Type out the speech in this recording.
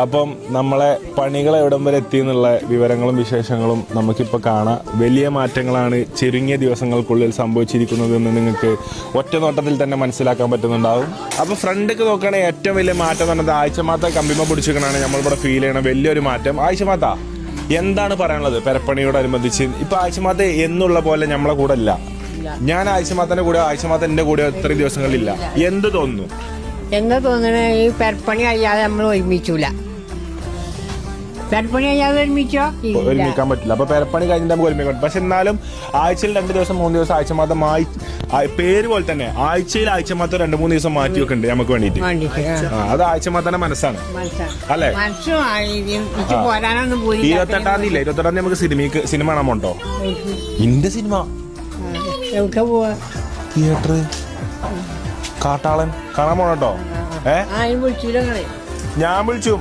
അപ്പം നമ്മളെ പണികൾ എവിടം വരെ എത്തി എന്നുള്ള വിവരങ്ങളും വിശേഷങ്ങളും നമുക്കിപ്പോൾ കാണാം. വലിയ മാറ്റങ്ങളാണ് ചുരുങ്ങിയ ദിവസങ്ങൾക്കുള്ളിൽ സംഭവിച്ചിരിക്കുന്നതെന്ന് നിങ്ങൾക്ക് ഒറ്റ നോട്ടത്തിൽ തന്നെ മനസ്സിലാക്കാൻ പറ്റുന്നുണ്ടാവും. അപ്പോൾ ഫ്രണ്ടൊക്കെ നോക്കുകയാണെങ്കിൽ ഏറ്റവും വലിയ മാറ്റം എന്ന് പറഞ്ഞത് ആഴ്ചമാത്ത കമ്പിമ പിടിച്ചിരിക്കണതാണ് നമ്മളിവിടെ ഫീൽ ചെയ്യണ വലിയൊരു മാറ്റം. ആഴ്ചമാത്ത എന്താണ് പറയാനുള്ളത് പെരപ്പണിയോടനുബന്ധിച്ച്? ഇപ്പൊ ആഴ്ചമാത്ത എന്നുള്ള പോലെ നമ്മളെ കൂടെ ഇല്ല. ഞാൻ ആഴ്ചമാത്തന്റെ കൂടെ, ആഴ്ചമാത്ത എന്റെ കൂടെ ഇത്രയും ദിവസങ്ങളിലില്ല. എന്ത് തോന്നുന്നു? എന്താ തോന്നണേ? ഈ പെരപ്പണി കഴിയാതെ നമ്മൾ ഒരുമിച്ചൂല. പെരപ്പണി കഴിയാതെ ഒരുമിക്കാൻ പറ്റില്ല. അപ്പൊ പെരപ്പണി കഴിഞ്ഞിട്ട് നമുക്ക് ഒരുമിക്കാൻ പറ്റും. പക്ഷെ എന്നാലും ആഴ്ചയിൽ 2 ദിവസം 3 ദിവസം ആഴ്ചമാത്തം പേര് പോലെ തന്നെ ആഴ്ചയിൽ ആഴ്ചമാത്തം 2-3 ദിവസം മാറ്റി വെക്കുന്നുണ്ട് നമുക്ക് വേണ്ടിട്ട്. അത് ആഴ്ചമാത്തന്റെ മനസ്സാണ് അല്ലെ? 28-ാം തീയതി നമുക്ക് സിനിമ കാണാൻ പോണ്ടോ? ഇന്റെ സിനിമ തിയേറ്റർ കാട്ടാളൻ കാണാൻ പോണോ? ഞാൻ വിളിച്ചു.